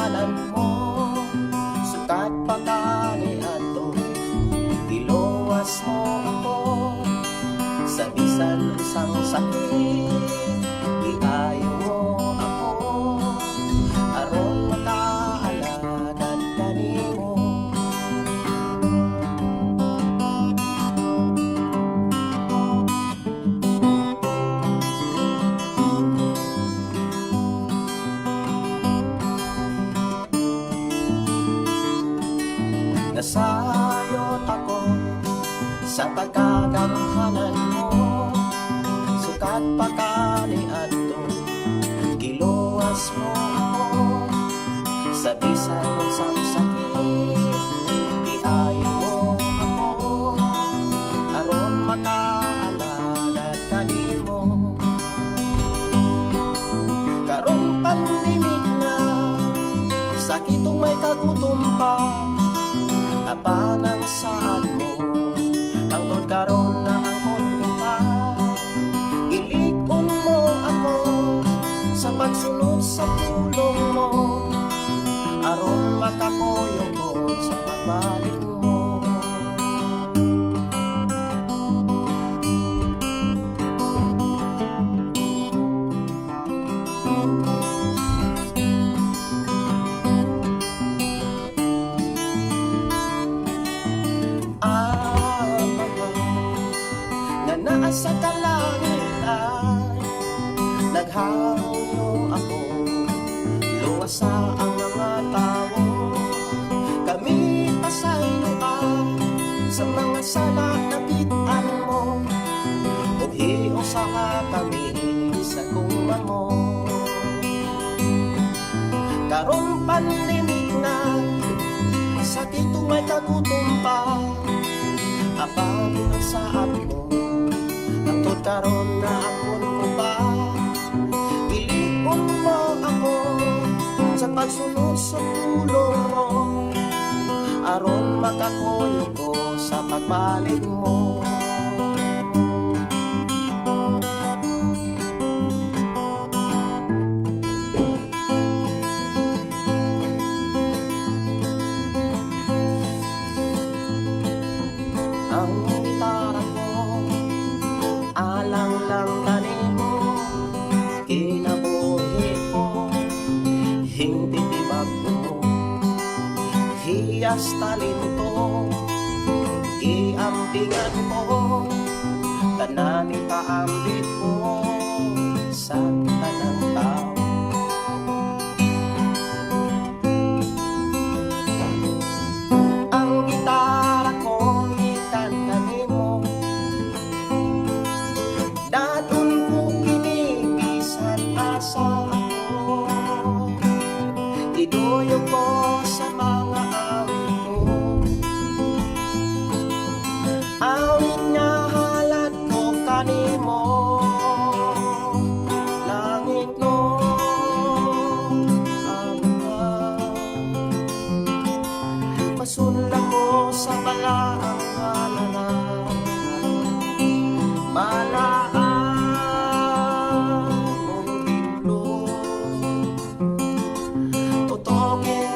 ngalan mo, sukat pagkani ato, iluwas mo ako, sa bisan sang sakit, iayo mo ako, aron makaalagad kanimo. Nasayot ako sa pagkaganghanan mo, sukat pagkani ato, giluwas mo ako, sa bisan sang sakit, iayo mo ako, aron makaalagad kanimo. Karong pandemik na, sakitong may kagutom pa, abanang saan mo, tangtod karon na ang kondo pa. Ilikon mo ako sa pagsunod sa pulong mo, aron makakoyo ko sa pagbalik mo. Na sa kalangitan, naghangyo ako, luwas sa ang mga tao. Kami pasayloan sa mga sala na kitaan mo, ug hiusa kami sa kuma mo. Karong pandemik na, sakitong may kagutom pa, abang ang saan mo, tangtod karon na akon ko ba. Ilikon mo ako sa pagsunod sa pulong mo, aron makakoyo ko sa pagbalik mo. Ang gitara ko, alang lang kanimo, kinabuhi ko, hindi tibag mo, hiyas talento, iambingan ko, tanan ipaambit ko sa tanang tao. Ang gitara ko, ikan kanimo, dadun ko kinibisan asa ako, iduyo ko sa mga awit ko, awit nga halad ko kanimo, langit no ama. Pasunla ko sa balaang halalan, malaan mong templo, tutugin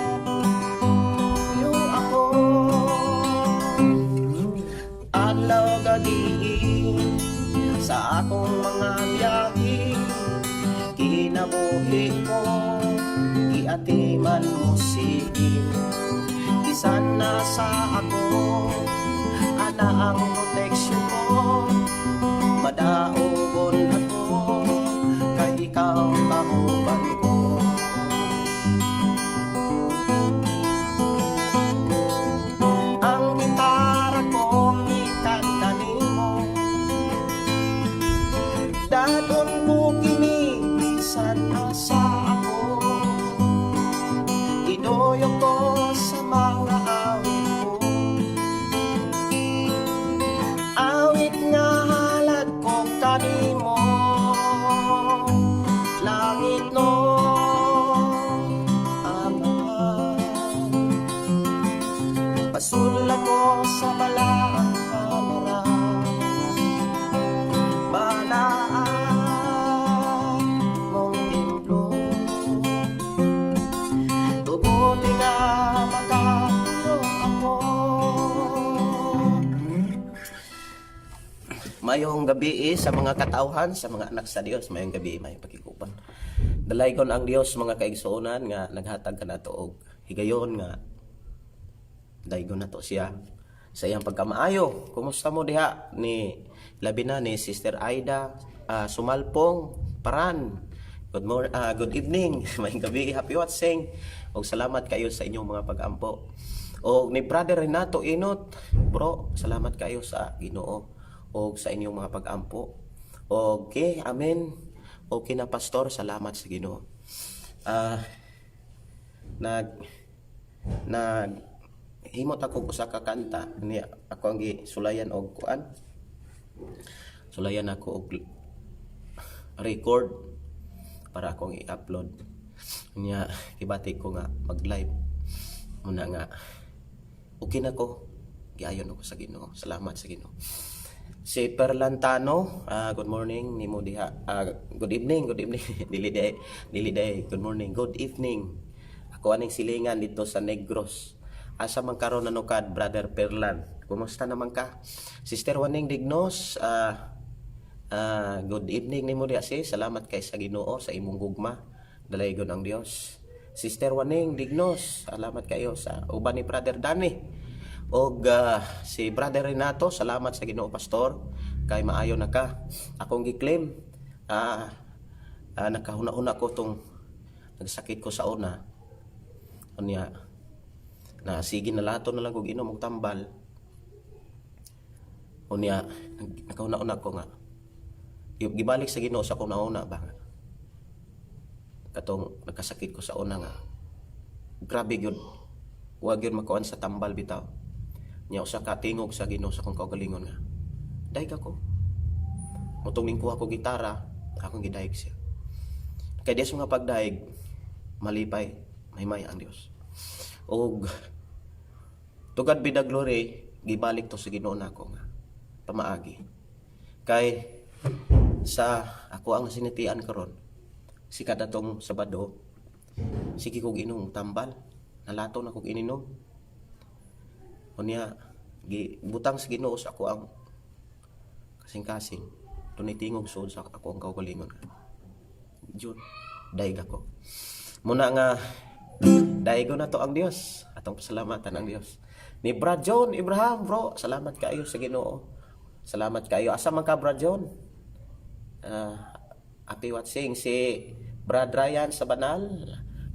niyo ako, adlaw gagiin sa akong mga biyahe, kinabuhi ko, iatiman mo sige, isan na sa ako, ana ang proteksyon ko, madaogon ako, kay ikaw kahuban ko. Ang gitara ko, ikan kanimo, dadon ko kinibisan asa ako, idoyo ko sa mga awit ko, awit nga halad ko kanimo, langit no ama. Pasunla ko sa balaang kamara, balaan mong templo, tubo Mayong gabi sa mga katawhan, sa mga anak sa Dios, mayong gabi, mayong pakiguban. Dalaygon ang Dios mga kaigsuonan nga naghatag kanato og higayon nga daygon nato siya sa iyang pagkamaayo. Kumusta mo diha ni labi na ni Sister Aida Sumalpong Paran. Good evening, mayong gabi, happy watching. Og salamat kayo sa inyong mga pag-ampo. Og ni Brother Renato Inot, bro, salamat kayo sa Ginoo o sa inyong mga pag-ampo. Okay, amen. Okay na pastor, salamat sa Ginoo. Himot ako usa ka kanta ni ako ang sulayan og kuan. Sulayan ako og record para akong i-upload. Nya gibati ko nga mag-live muna nga. Okay na ko. Giayon ako sa Ginoo. Salamat sa Ginoo. Si Perlantano, good morning nimo diha. Good evening, dili day. Good morning, good evening. Ako aning silingan dito sa Negros. Asa man karon nanukad, Brother Perlan. Kumusta naman ka? Sister Waning Dignos, good evening nimo diha sis. Salamat kay sa Ginoo sa imong gugma. Dalaygon ang Dios. Sister Waning Dignos, salamat kayo sa uban ni Brother Danny. Og si Brother Renato, salamat sa Ginoo pastor kay maayo na ka. Akong gi-claim nakahuna-una ko tong nagsakit ko sa una. Unya na sige na lato na lang kog inom og tambal. Unya nakahuna-una ko nga gibalik sa Ginoo sa akong nauna ba. Katong nagkasakit ko sa una nga. Grabe gyud. Wa gyud makuan sa tambal bitaw. Nya usa ka tingog sa Ginoo sa akong kaugalingon nga. Daig ako. Mutong ningkuha ko gitara, akong gidaig siya. Kay des nga pagdaig, malipay, may ang Dios. Og tugad bidag glory, gibalik to sa Ginoo nako nga pamaagi. Kay sa ako ang sinitian karon, si kada tong Sabado, sige kog inom tambal, nalato na kog ininom. Unya butang sa Ginoo sa ako ang kasing-kasing tunitingog suod sa ako ang kaugalingon. Jud daig ako. Muna nga daigo na to ang Dios, atong pasalamatan ang Dios. Ni Brad John Ibrahim, bro, salamat kayo sa Ginoo. Salamat kayo. Asa man ka Brad John? Happy watching si Brad Ryan sa Banal.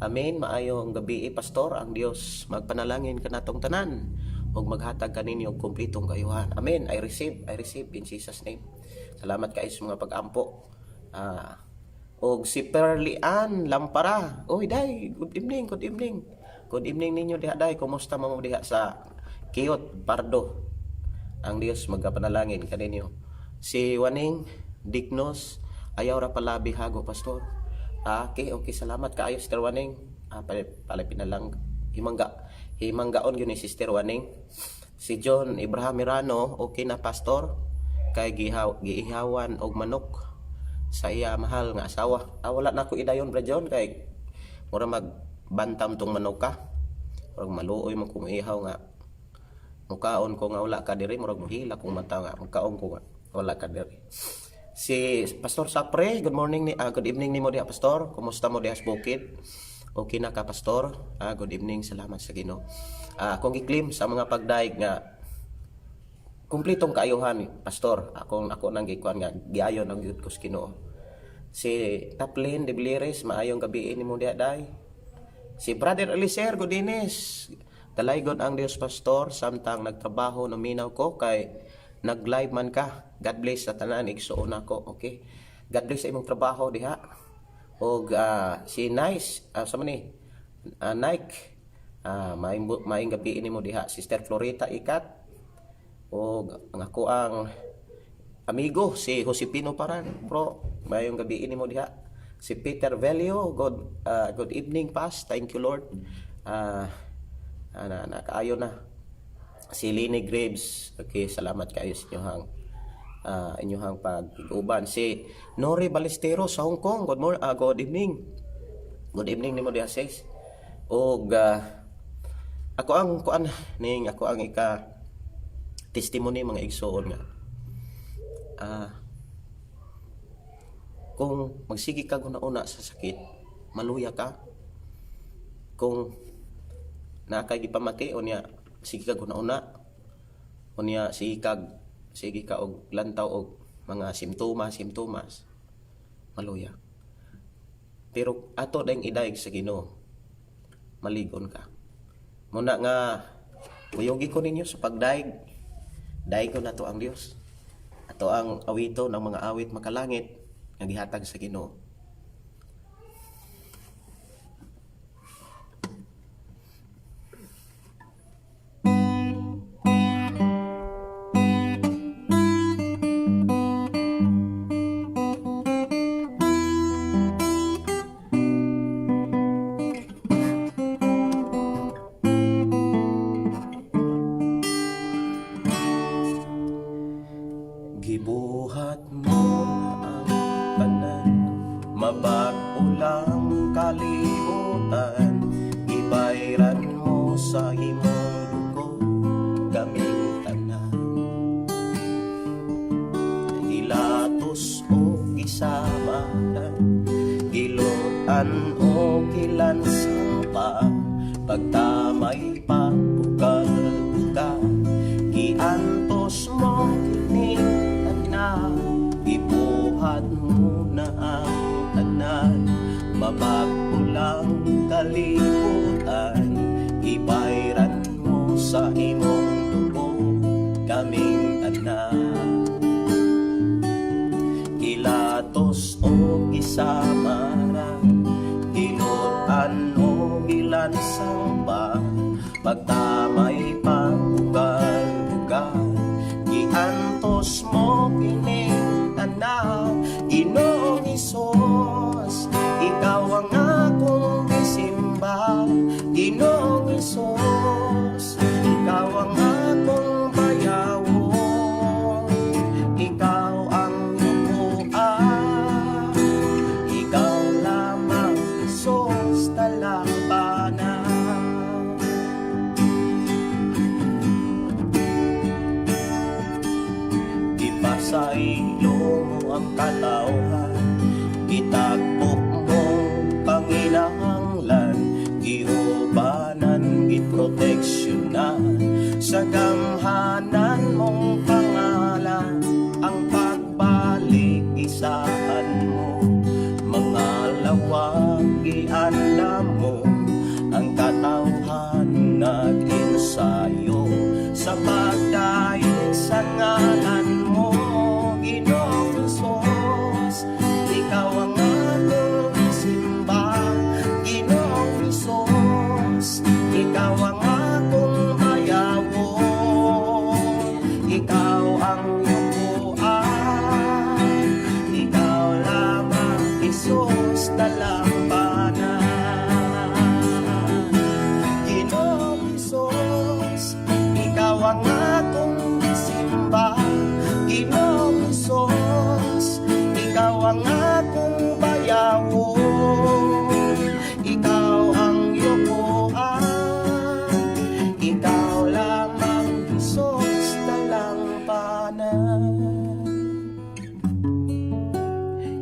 Amen. Maayong gabi pastor, ang Dios magpanalangin kanatong tanan og maghatag kaninyo og kumpletong kayuhan. Amen. I receive in Jesus name. Salamat kayo sa mga pag-ampo. Og si Perlian Lampara. Oy day, good evening. Good evening ninyo diha day. Kumusta mo diha sa Kiyot Pardo? Ang Dios magpanalangin kaninyo. Si Waning Dignos, ayaw ra pala bihago pastor. Okay, salamat kaayo Sister Waning. Palipin na lang himanggaon yun ni Sister Waning. Si John Ibrahim Mirano, okay na pastor kay giihawan og manok sa iya mahal nga asawa. Wala na ko idayon Bra John kay mura magbantam tong manok ka. Murag maluoy man kung ihaw nga mukaon ko nga wala ka diri, murag mohila kung mata nga mukaon ko nga wala ka diri. Si Pastor Sapre, good evening nimo diha pastor. Kumusta mo diha sa bukid? Okay na ka pastor? Good evening, salamat sa Ginoo. Akong gi-claim sa mga pagdaig nga kumpletong kaayuhan pastor. Ako nang gikuan nga giayon ang gyud ko sa Ginoo. Si Taplin de Blires, maayong gabi nimo diha day. Si Brother Eliser Godines, dalaygon ang Dios pastor samtang nagtrabaho naminaw ko kay nag-live man ka. God bless sa tanan igsuon ako. Okay. God bless sa imong trabaho diha. Og si Nice sa man ni Nike maing gabi nimo diha Sister Florita Ikat. Og ang ako ang amigo si Josepino Paran, bro. Maayong gabi nimo diha. Si Peter Velio, good evening pas. Thank you Lord. Nakaayo na. Si Lini Graves, okay, salamat kayo sa inyong pag-uban. Si Nori Balestero sa Hong Kong, good evening. Good evening nimo diha sis. Og ako ang ika testimony mga igsuon nga ah, kung magsige ka una sa sakit, maluya ka. Kung nakay gipamati unya sige ka una unya sige ka og lantaw og mga simptomas maluya. Pero ato dayong idayeg sa Ginoo, maligon ka. Muna nga kuyogi ko ninyo sa pagdaig. Daig ko na to ang Dios. Ato ang awito ng mga awit makalangit nga gihatag sa Ginoo. Gibuhat mo ang tanan, mabag-o lang kalibutan, gibayran mo sa imong dugo kaming tanan. Gilatos o gisamaran, gilutan o gilansang pa, pagtamay pa bukal-bukal, giantos mo kining ibuhat mo na ang tanan, mabag-o lang kalibutan, ibayran mo sa imong dugo kaming tanan. Gilatos o gisamaran, gilutan o gilansang ba, pagtamay pa bugal-bugal, giantos mo kining tanan. Ginoong Hesus, ikaw ang akong gisimba. Ginoong Hesus, ikaw ang akong bayawon. Ikaw ang lubuan, ikaw lamang Hesus talampanan. Sa ilo mo ang katawhan, itagpok mong panginahanglan, giubanan, giproteksyonan, sa gamhanan mong pangalan, ang pagbalik isahan mo, mga lawag iandam mo, ang katawhan nag-ensayo, sa pagdaig sa ngalan mo. Ginoong Hesus, ikaw ang akong simba. Ginoong Hesus, ikaw ang akong bayawon. Ikaw ang lubuan, ikaw lamang Hesus talampanan. Ginoong Hesus, ikaw ang akong simba. Ginoong Hesus, ikaw ang akong bayawon. Ikaw ang lubuan, ikaw lamang Hesus talampanan.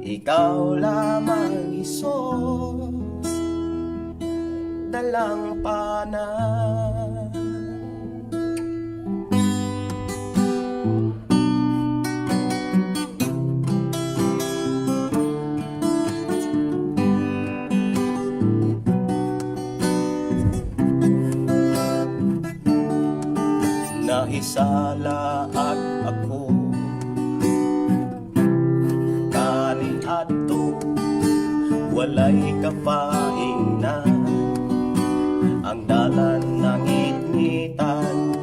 Ikaw lamang Hesus talampanan. Nahisala at ako kaniadto, walay kapaingnan, ang dalan ng itnitan,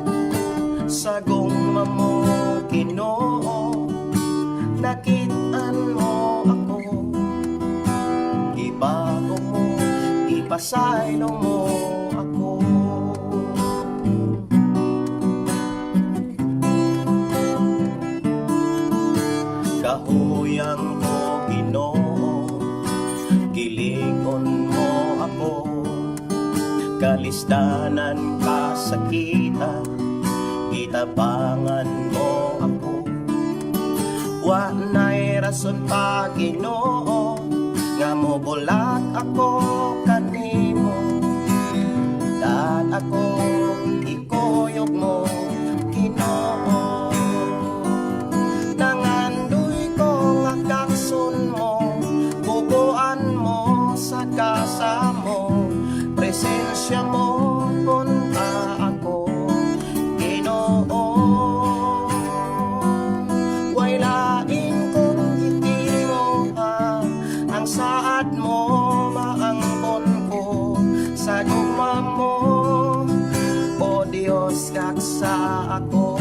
sagong mamo Ginoo, nakitaan mo ako, ibago mo, ipasaylo mo ako. Kahuyang mo Ginoo, gilingon mo ako, kalisdanan kasakitan, gitabangan mo ako, Wa nay rason pa Ginoo nga mobulat ako kanimo, dahil ako ikuyog mo Ginoo. Nangandoy ko nga kakson mo, bubuan mo sa kasa mo, presensya mo punta ako Ginoo. Way lain kong gitinguha, ang saad mo maangkon ko sa gugma mo, o Dios kaksa ako.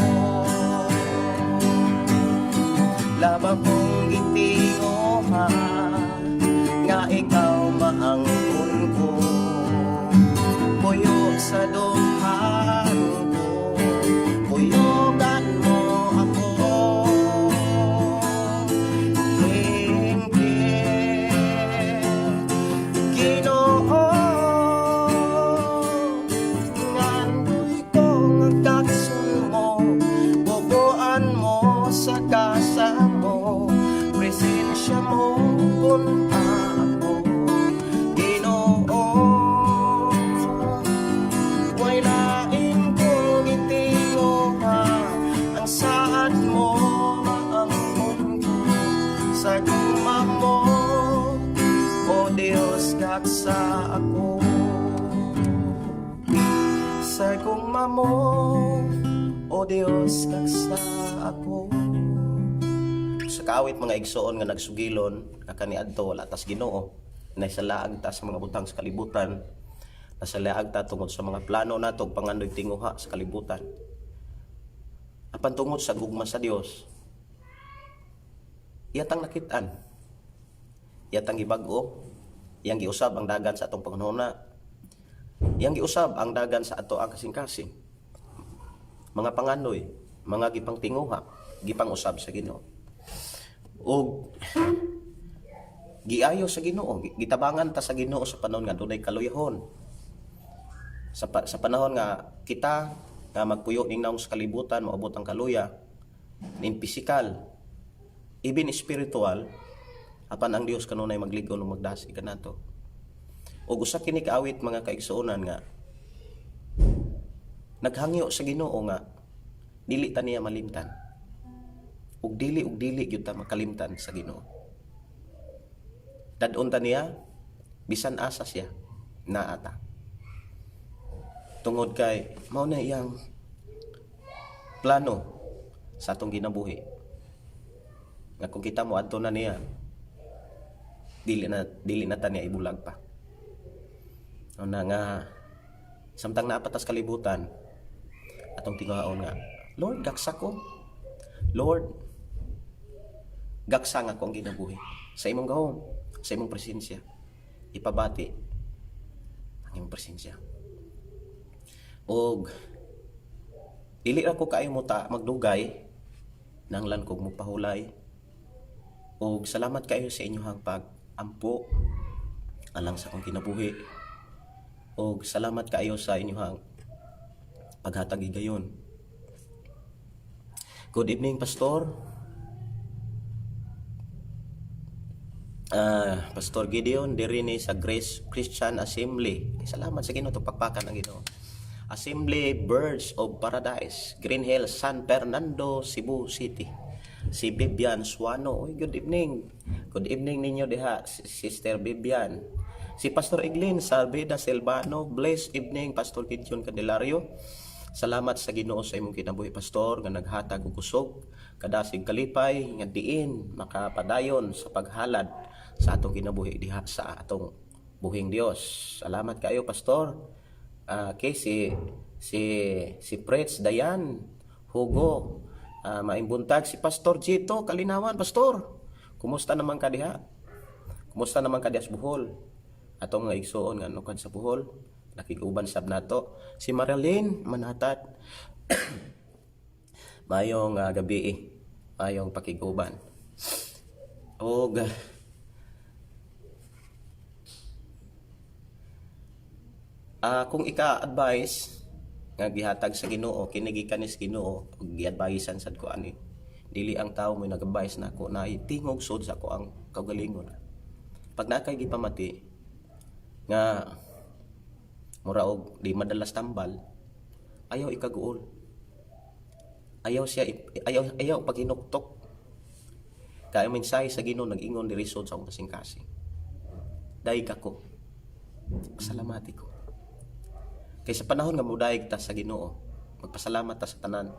Laba kong gitinguha nga ikaw maangkon ko, puyo sa duhan ko, puyogan mo ako. Ginoo, ngandoy ko nga kakson mo, bubuan mo sa kasa mo, presensya mo punta ako Ginoo. Way lain kong gitinguha, ang saad mo maangkon ko sa gugma mo, o Dios kaksa ako. Sa gugma mo, o Dios kaksa ako. Sa kaawit mga igsoon nga nagsugilon nga kaniadto wala tas Ginoo, naisalaag ta sa mga butang sa kalibutan, nasalaag ta tungod sa mga plano nato pangandoy tinguha sa kalibutan. Apan tungod sa gugma sa Dios, iyatang nakitaan, iyatang gibag-o, iyang giusab ang dagan sa atong panghunahuna, iyang giusab ang dagan sa ato ang kasing-kasing. Mga pangandoy, mga gipang tinguha, gipang usab sa Ginoo. O giayo sa Ginoo, gitabangan ta sa Ginoo sa panahon nga dunay kaluyahon. Sa panahon nga kita nga magpuyo ning naong sa kalibutan, maabot ang kaluya ning pisikal, even spiritual, apan ang Dios kanunay magligaw no magdasi kanato. Og usa kini kaawit mga kaigsuonan nga naghangyo sa Ginoo nga dili ta niya malimtan. Ug dili gyud ta makalimtan sa Ginoo. Dadon ta niya bisan asa siya naata. Tungod kay mao na iyang plano sa atong ginabuhi. Nga kung kita mo adto na niya, dili na ta niya ibulag pa. Una nga samtang naapatas kalibutan, atong tinguhaon nga, Lord, gaksa ko. Lord, gaksa nga ko ang ginabuhi sa imong gahom, sa imong presensya. Ipabati ang imong presensya. Og dili ako kaayo mo ta magdugay nanglan kog magpahulay. Og salamat kayo sa inyong pag-ampo alang sa akong kinabuhi. Og salamat kayo sa inyong paghatag higayon. Good evening, Pastor. Pastor Gideon Dirini sa Grace Christian Assembly. Salamat sa Ginoo, pakpakan ang Ginoo. Assembly Birds of Paradise, Green Hills, San Fernando, Cebu City. Si Bibian Suano. Oy, good evening. Good evening ninyo diha, Sister Bibian. Si Pastor Eglin Salveda Silvano. Blessed evening, Pastor Gideon Candelario. Salamat sa Ginoo sa imong kinabuhi, Pastor, nga naghatag og kusog kadasig kalipay nga diin makapadayon sa paghalad sa atong kinabuhi diha sa atong buhing Dios. Salamat kayo, Pastor. Kay si Pretz Dayan Hugo, maimbuntag si Pastor Jito Kalinawan. Pastor, kumusta naman ka diha? Kumusta naman ka diha sa Bohol? Atong nga igsuon nga nukad sa Bohol, nakiguban sab nato. Si Marilyn Manatat, mayong gabi, mayong pakiguban. Og kung ika-advise nga gihatag sa Ginoo, kini gikan ni Ginoo, og gi-advisean sad ko ani Dili ang tao mo nag-advise na ako na itingog sud sa ako ang kaugalingon. Pag nakay gipamati nga mura og di madalas tambal, ayaw ikaguol. Ayaw pag hinuktok. Kaya mensahe sa Ginoo nag-ingon diri sud sa akong kasing-kasing. Daig ako. Pasalamati ko. Kay sa panahon nga modaig ta sa Ginoo, magpasalamat ta sa tanan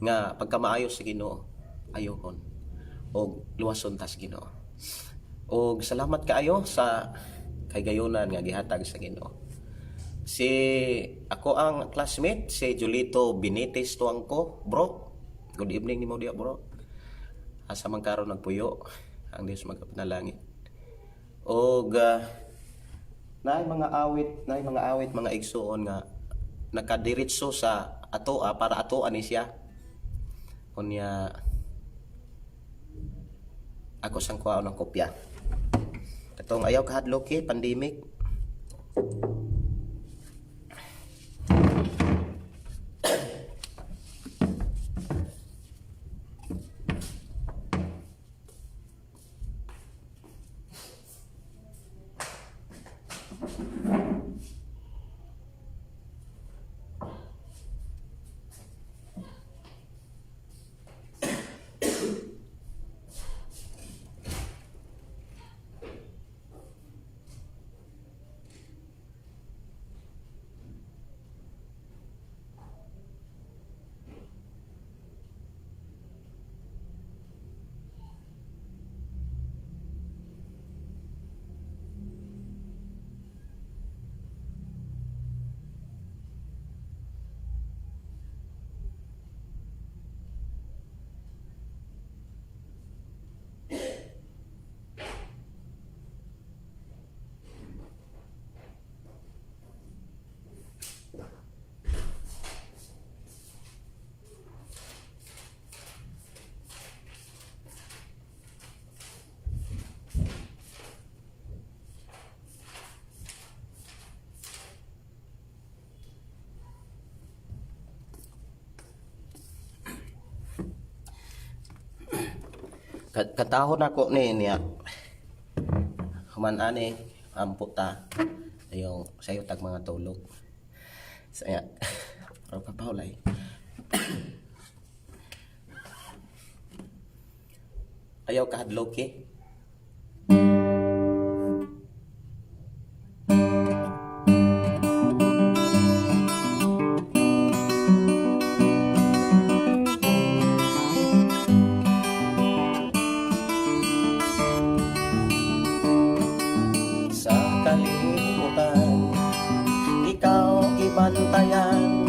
nga pagka maayos sa Ginoo, ayohon og luwason ta sa Ginoo. Og salamat kaayo sa kaygayonan nga gihatag sa Ginoo. Si ako ang classmate si Julito Benitez Tuangco, bro. Good evening nimo diya, bro. Asa man karon nagpuyo, ang Dios magpanalangin. Og naay mga awit, mga igsuon nga nakadiretso sa ato para ato ani siya. Unya ako sang kuha ng kopya. Katong ayaw kahadlok pandemic. Katahon ako ni niya. Human ani ampo ta. Ayaw sayo tag mga tulog. Saya para papaulay. Ayaw kahadlok kalimutan, ikaw ibantayan,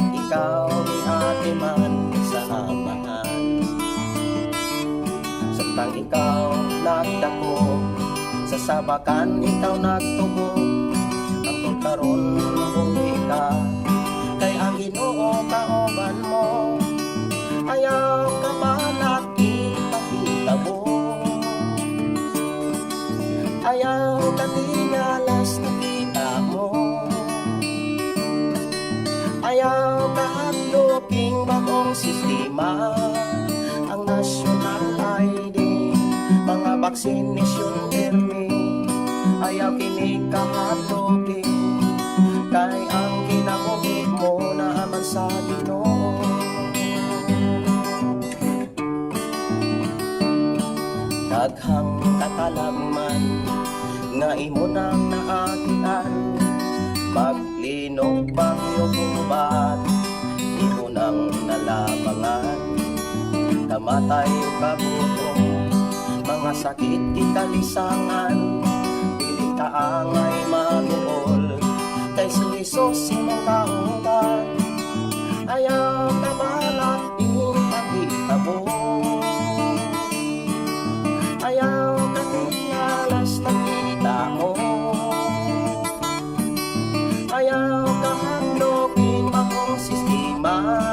ikaw iatiman sa amahan. Samtang ikaw nagdako, sa sabakan ikaw nagtubo, ang pagkaroon buhi ka, kay ang Ginoo kaoban mo, ayaw ka malak ipakitabo. Ayaw ka tingalas nakita mo, ayaw ka hadloking bagong sistema, ang national ID, mga vaccination permi, ayaw kinig ka hadloking, kay ang kinabuhi mo na aman sa Ginoo. Daghang katalagman nga imo nang naagian, paglinog bagyo gubat, imo nang nalabangan, kamatay o kabutong, mga sakit ikalisangan, dili ka angay maguol, kay si Jesus imong kauban, ayaw ka balak ing pagitabo. Ayaw ka tingalas nakita mo, ayaw ka handogin bagong sistema,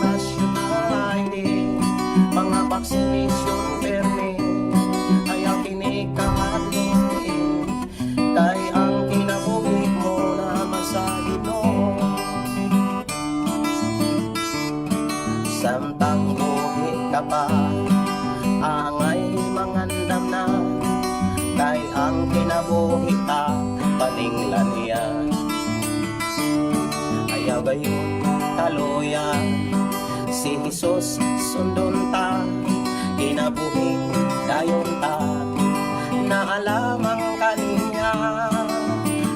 national ID, mga vaccination permi, ayaw kinig ka handogin, kay ang kinabuhi mo naman sa Ginoo. Samtang buhi kinabuhi ta paninglan niya. Ayaw gayon kaluyan, si Jesus sundon ta, kinabuhi dayon ta, naalamang kaniya.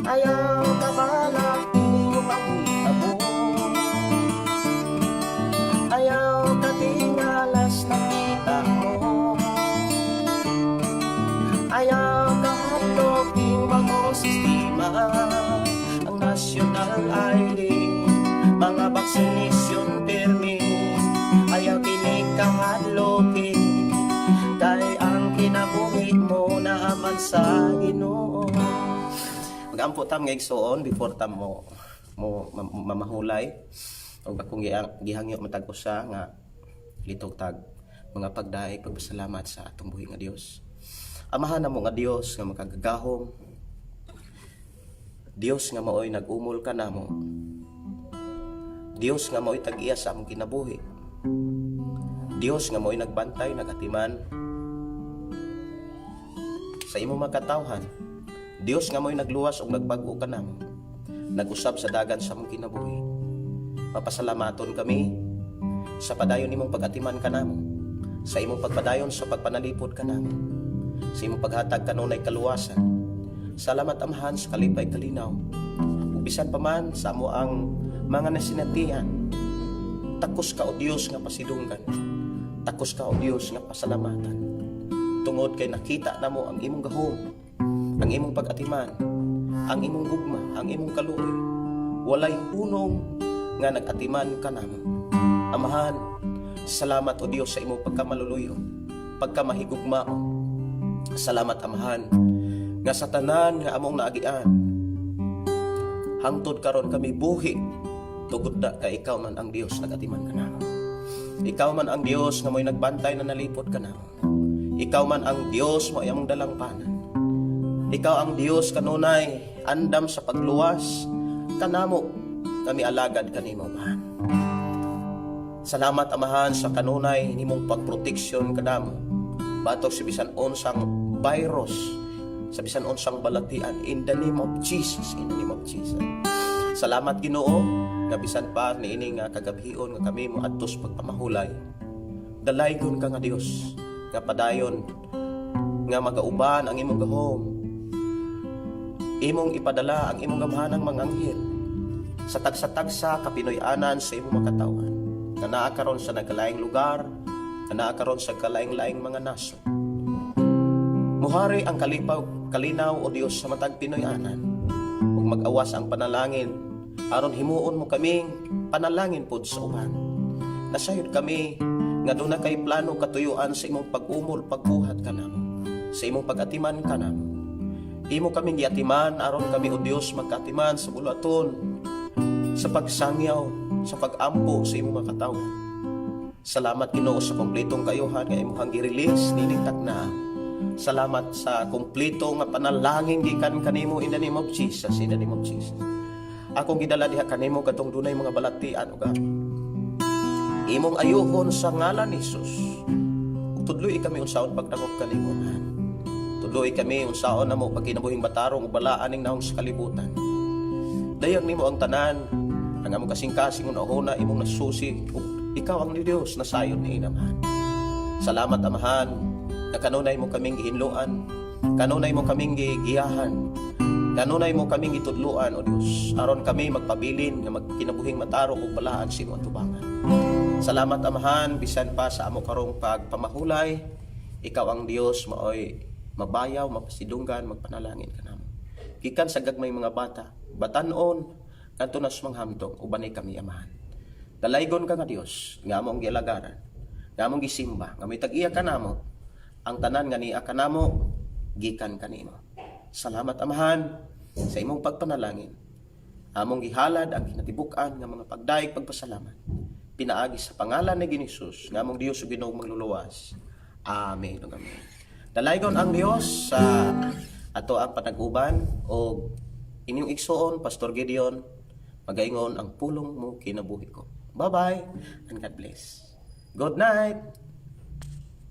Ayaw kabalak iyong pag-abo, ayaw katingalas na kita mo, ayaw kahadloging bagong sistema, ang national ID, mga vaccination permit, ayaw kining kahadloging, kay ang kinabuhi mo naaman sa Ginoo. Magampo tam nga igsuon before tam mo mamahulay o akong gihangyo matag usa nga litog tag mga pagdaig pagpasalamat sa atong buhi nga Dios. Amahan namo nga Dios nga makagagahom, Dios nga maoy nag-umol ka namo, Dios nga maoy tag-iya sa among kinabuhi, Dios nga maoy nagbantay nagatiman sa imong makatawhan, Dios nga mo'y nagluwas o nagbago ka namo, nag-usab sa dagan sa mong kinabuhi. Papasalamaton kami sa padayon nimong pag-atiman ka namo, sa imong pagpadayon sa pagpanalipod ka namo, sa imong paghatag kanunay kaluwasan. Salamat amahan sa kalipay kalinaw, ubisan pa man sa amo ang mga nasinatian. Takos ka o Dios nga pasidunggan, takos ka o Dios nga pasalamatan, tungod kay nakita namo ang imong gahom, ang imong pag-atiman, ang imong gugma, ang imong kaluoy. Walay hunong nga nag-atiman ka namo. Amahan, salamat o Dios sa imong pagkamaluluyo, pagkamahigugmao. Salamat amahan nga sa tanan nga among naagian, hangtod karon kami buhi, tugod na kay ikaw man ang Dios nag-atiman ka namo. Ikaw man ang Dios nga mo'y nagbantay na nalipod ka namo. Ikaw man ang Dios mo ay among dalangpanan. Ikaw ang Dios kanunay andam sa pagluwas kanamo, kami alagad kanimo man. Salamat amahan sa kanunay nimong pagproteksyon kanamo batok sa bisan unsang virus, sa bisan unsang balatian, in the name of Jesus, in the name of Jesus. Salamat Ginoo nga bisan pa niini nga kagabhion nga kami mo adtos pagpamahulay, dalaygon ka nga Dios nga padayon nga magauban ang imong gahom, imong ipadala ang imong gamhanang mga anghel sa tagsa-tagsa kapinoy-anan sa imong makatawan, na naakaron sa nagkalaing lugar, na naakaron sa kalaing-laing mga naso. Muhari ang kalinaw o Dios sa matag Pinoy-anan, ug mag-awas ang panalangin aron himuon mo kaming panalangin pod sa uban. Nasayod kami nga doon na kay plano katuyuan sa imong pag-umol, pagbuhat ka namo, sa imong pag-atiman ka namo. Imo kaming giatiman aron kami o Dios magkatiman sa bulaton, sa pagsangyaw, sa pag-ampo sa imong makatawhan. Salamat Ginoo sa kompletong kayuhan nga imong gi-release nining takna. Salamat sa kompleto nga panalangin gikan kanimo in the name of Jesus, in the name of Jesus. Akong gidala diha kanimo kadtong dunay mga balatian uga. Imong ayuhon sa ngalan ni Jesus. Tudloy kami unsaon pagdakop kanimo man. Tudloy kami unsaon namo pagkinabuhing batarong ug balaan ning naong sa kalibutan. Dayang nimo ang tanan, ang among kasing-kasing una imong nasusi ug ikaw ang Dios na sayon ni naman. Salamat amahan na kanunay mo kaming gihinluan, kanunay mo kaming gigiyahan, kanunay mo kaming gitudluan o Dios, aron kami magpabilin nga magkinabuhing matarong ug balaan sa imong tubangan. Salamat amahan bisan pa sa amo karong pagpamahulay, ikaw ang Dios maoy mabayaw, mapasidunggan, magpanalangin ka namo. Gikan sa gagmay mga bata, batanon kadto nas manghamtong ubanay kami amahan. Dalaygon ka nga Dios, nga among gialagaran, nga among gisimba, nga may tag-iya ka namo, ang tanan nga niya ka namo, gikan kanimo. Salamat amahan sa imong pagpanalangin. Among gihalad ang kinatibuk-an nga mga pagdaig pagpasalamat. Pinaagi sa pangalan ni Ginisus, nga among Dios ug Ginoong magluluwas. Amen. Amen. Dalaygon ang Dios sa ato ang panag-uban o inyong igsuon, Pastor Gideon, magaingon ang pulong mo kinabuhi ko. Bye-bye and God bless. Good night.